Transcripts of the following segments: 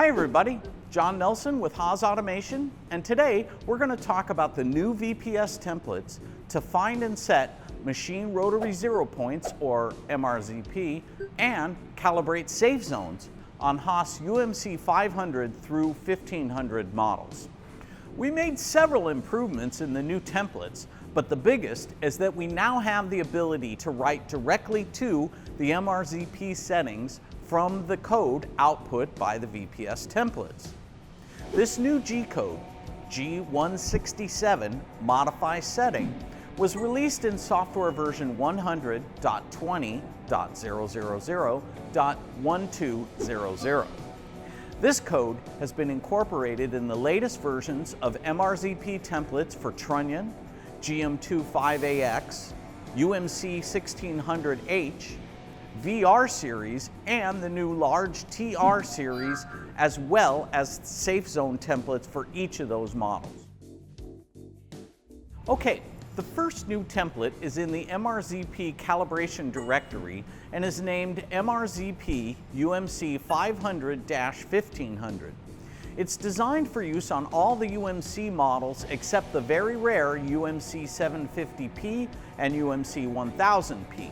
Hi everybody, John Nelson with Haas Automation, and today we're going to talk about the new VPS templates to find and set machine rotary zero points, or MRZP, and calibrate safe zones on Haas UMC 500 through 1500 models. We made several improvements in the new templates, but the biggest is that we now have the ability to write directly to the MRZP settings from the code output by the VPS templates. This new G-code, G167 Modify Setting, was released in software version 100.20.000.1200. This code has been incorporated in the latest versions of MRZP templates for Trunnion, GM25AX, UMC 1600H, VR Series, and the new large TR Series, as well as safe zone templates for each of those models. Okay, the first new template is in the MRZP calibration directory and is named MRZP UMC 500-1500. It's designed for use on all the UMC models except the very rare UMC 750P and UMC 1000P.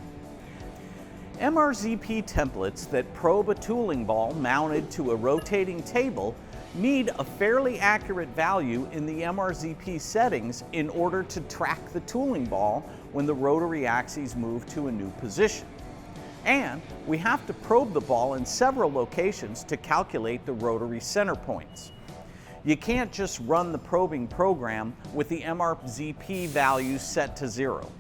MRZP templates that probe a tooling ball mounted to a rotating table need a fairly accurate value in the MRZP settings in order to track the tooling ball when the rotary axes move to a new position. And we have to probe the ball in several locations to calculate the rotary center points. You can't just run the probing program with the MRZP values set to 0.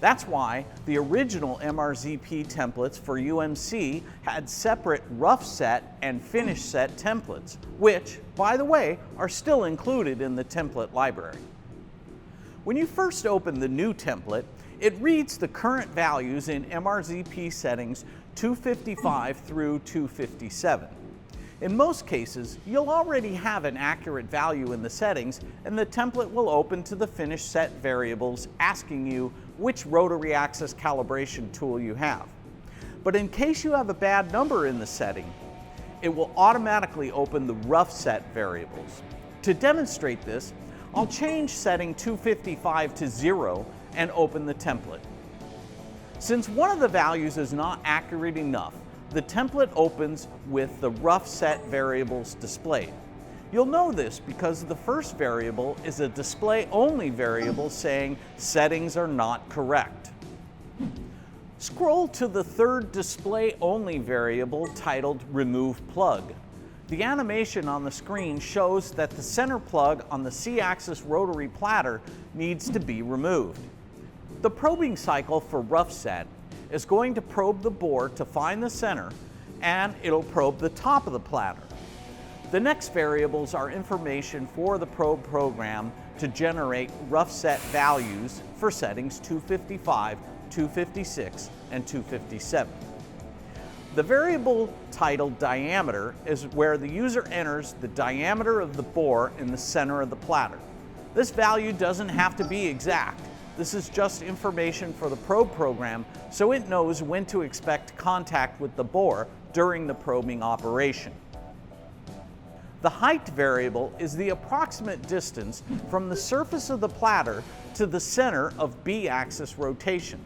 That's why the original MRZP templates for UMC had separate rough set and finish set templates, which, by the way, are still included in the template library. When you first open the new template, it reads the current values in MRZP settings 255 through 257. In most cases, you'll already have an accurate value in the settings, and the template will open to the finish set variables asking you which rotary axis calibration tool you have. But in case you have a bad number in the setting, it will automatically open the rough set variables. To demonstrate this, I'll change setting 255 to 0 and open the template. Since one of the values is not accurate enough, the template opens with the rough set variables displayed. You'll know this because the first variable is a display-only variable saying settings are not correct. Scroll to the third display-only variable titled Remove Plug. The animation on the screen shows that the center plug on the C-axis rotary platter needs to be removed. The probing cycle for rough set is going to probe the bore to find the center, and it'll probe the top of the platter. The next variables are information for the probe program to generate rough set values for settings 255, 256, and 257. The variable titled diameter is where the user enters the diameter of the bore in the center of the platter. This value doesn't have to be exact. This is just information for the probe program so it knows when to expect contact with the bore during the probing operation. The height variable is the approximate distance from the surface of the platter to the center of B-axis rotation.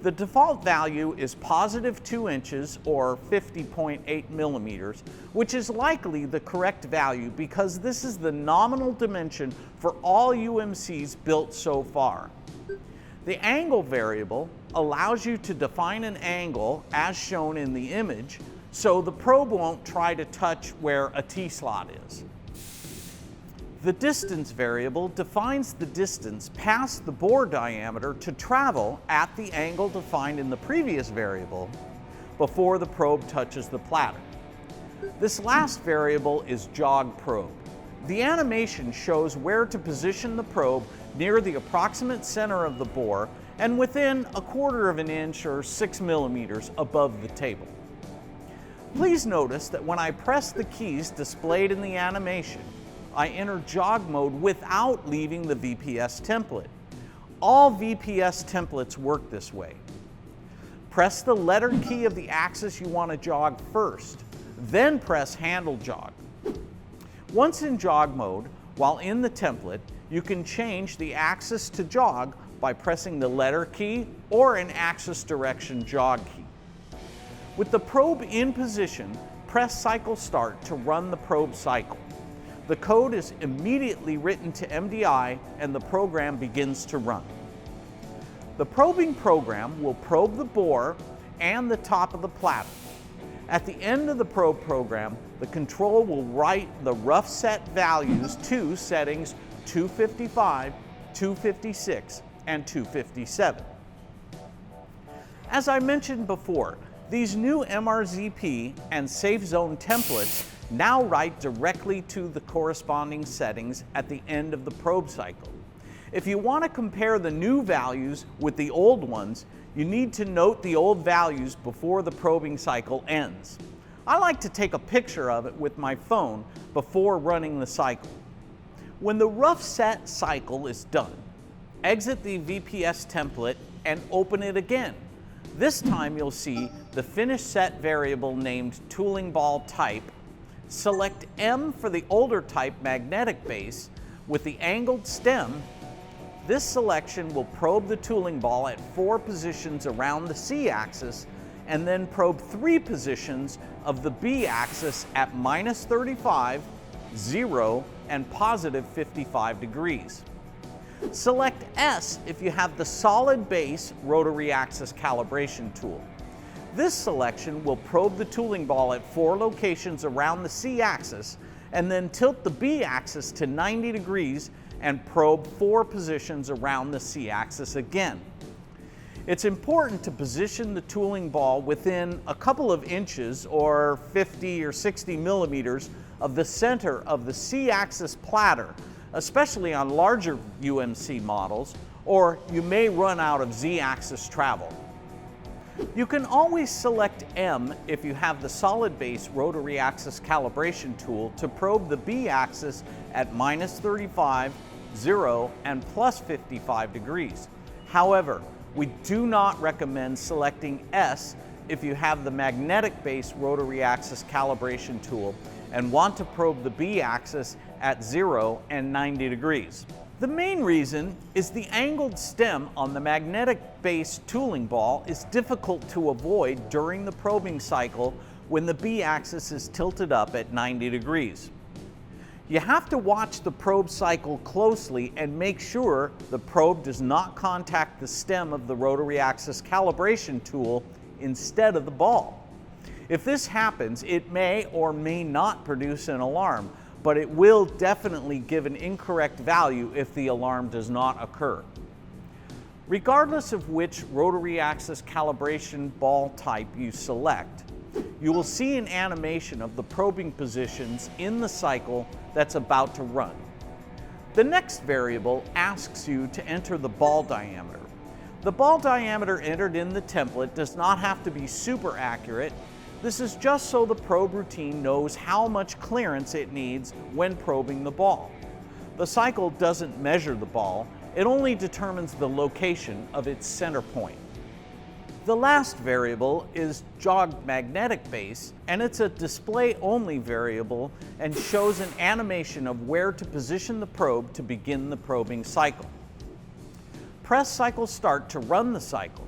The default value is positive 2 inches or 50.8 millimeters, which is likely the correct value because this is the nominal dimension for all UMCs built so far. The angle variable allows you to define an angle as shown in the image, so the probe won't try to touch where a T-slot is. The distance variable defines the distance past the bore diameter to travel at the angle defined in the previous variable before the probe touches the platter. This last variable is jog probe. The animation shows where to position the probe near the approximate center of the bore and within 1/4 inch or 6 millimeters above the table. Please notice that when I press the keys displayed in the animation, I enter jog mode without leaving the VPS template. All VPS templates work this way. Press the letter key of the axis you want to jog first, then press handle jog. Once in jog mode, while in the template, you can change the axis to jog by pressing the letter key or an axis direction jog key. With the probe in position, press cycle start to run the probe cycle. The code is immediately written to MDI and the program begins to run. The probing program will probe the bore and the top of the platter. At the end of the probe program, the control will write the rough set values to settings 255, 256, and 257. As I mentioned before, these new MRZP and Safe Zone templates now write directly to the corresponding settings at the end of the probe cycle. If you want to compare the new values with the old ones, you need to note the old values before the probing cycle ends. I like to take a picture of it with my phone before running the cycle. When the rough set cycle is done, exit the VPS template and open it again. This time you'll see the finished set variable named tooling ball type. Select M for the older type magnetic base with the angled stem. This selection will probe the tooling ball at 4 positions around the C axis and then probe 3 positions of the B axis at -35, 0, and +55 degrees. Select S if you have the solid base rotary axis calibration tool. This selection will probe the tooling ball at 4 locations around the C axis and then tilt the B axis to 90 degrees and probe 4 positions around the C axis again. It's important to position the tooling ball within a couple of inches or 50 or 60 millimeters of the center of the C axis platter, especially on larger UMC models, or you may run out of Z axis travel. You can always select M if you have the solid base rotary axis calibration tool to probe the B axis at -35, 0, and +55 degrees. However, we do not recommend selecting S if you have the magnetic base rotary axis calibration tool and want to probe the B axis at 0 and 90 degrees. The main reason is the angled stem on the magnetic base tooling ball is difficult to avoid during the probing cycle when the B axis is tilted up at 90 degrees. You have to watch the probe cycle closely and make sure the probe does not contact the stem of the rotary axis calibration tool instead of the ball. If this happens, it may or may not produce an alarm, but it will definitely give an incorrect value if the alarm does not occur. Regardless of which rotary axis calibration ball type you select, you will see an animation of the probing positions in the cycle that's about to run. The next variable asks you to enter the ball diameter. The ball diameter entered in the template does not have to be super accurate. This is just so the probe routine knows how much clearance it needs when probing the ball. The cycle doesn't measure the ball, it only determines the location of its center point. The last variable is jog magnetic base, and it's a display-only variable and shows an animation of where to position the probe to begin the probing cycle. Press cycle start to run the cycle.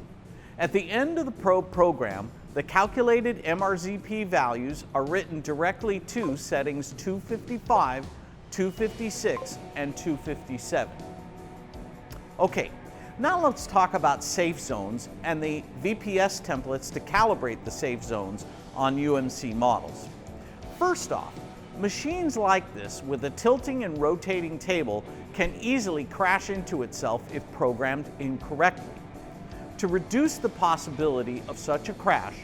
At the end of the probe program, the calculated MRZP values are written directly to settings 255, 256, and 257. Okay. Now let's talk about safe zones and the VPS templates to calibrate the safe zones on UMC models. First off, machines like this with a tilting and rotating table can easily crash into itself if programmed incorrectly. To reduce the possibility of such a crash,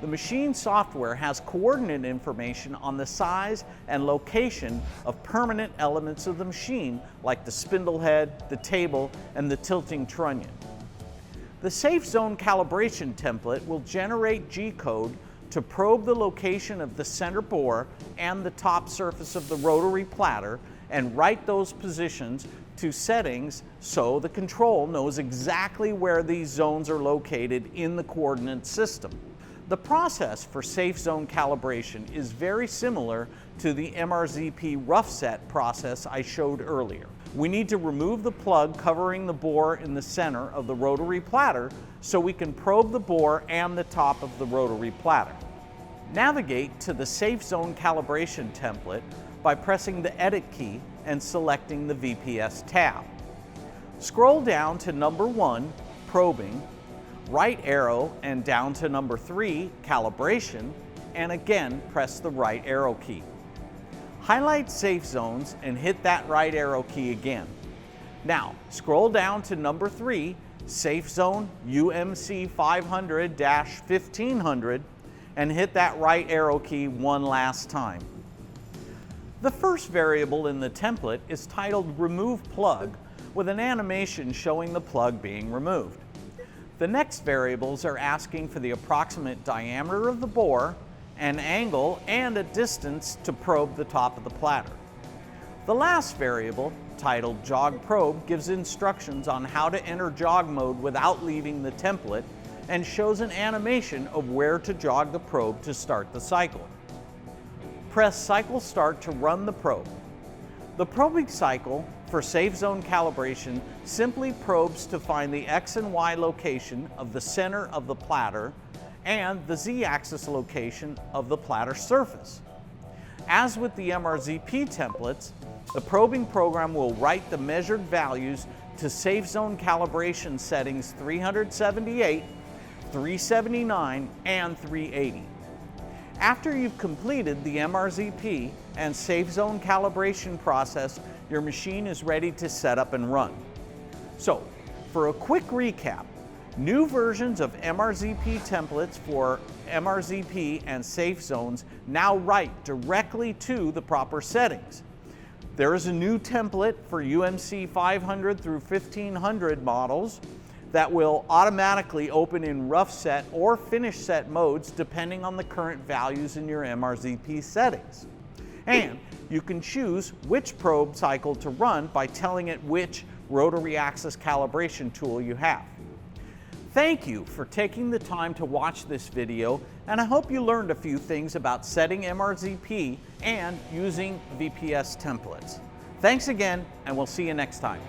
the machine software has coordinate information on the size and location of permanent elements of the machine, like the spindle head, the table, and the tilting trunnion. The Safe Zone Calibration template will generate G-code to probe the location of the center bore and the top surface of the rotary platter and write those positions to settings so the control knows exactly where these zones are located in the coordinate system. The process for safe zone calibration is very similar to the MRZP rough set process I showed earlier. We need to remove the plug covering the bore in the center of the rotary platter so we can probe the bore and the top of the rotary platter. Navigate to the Safe Zone Calibration template by pressing the Edit key and selecting the VPS tab. Scroll down to number 1, Probing, right arrow and down to number 3, Calibration, and again press the right arrow key. Highlight Safe Zones and hit that right arrow key again. Now scroll down to number 3, Safe Zone UMC 500-1500, and hit that right arrow key one last time. The first variable in the template is titled Remove Plug, with an animation showing the plug being removed. The next variables are asking for the approximate diameter of the bore, an angle, and a distance to probe the top of the platter. The last variable, titled Jog Probe, gives instructions on how to enter jog mode without leaving the template and shows an animation of where to jog the probe to start the cycle. Press Cycle Start to run the probe. The probing cycle for Safe Zone Calibration simply probes to find the X and Y location of the center of the platter and the Z-axis location of the platter surface. As with the MRZP templates, the probing program will write the measured values to Safe Zone Calibration settings 378, 379, and 380. After you've completed the MRZP and Safe Zone Calibration process, your machine is ready to set up and run. So, for a quick recap, new versions of MRZP templates for MRZP and Safe Zones now write directly to the proper settings. There is a new template for UMC 500 through 1500 models that will automatically open in rough set or finish set modes depending on the current values in your MRZP settings. And you can choose which probe cycle to run by telling it which rotary axis calibration tool you have. Thank you for taking the time to watch this video, and I hope you learned a few things about setting MRZP and using VPS templates. Thanks again, and we'll see you next time.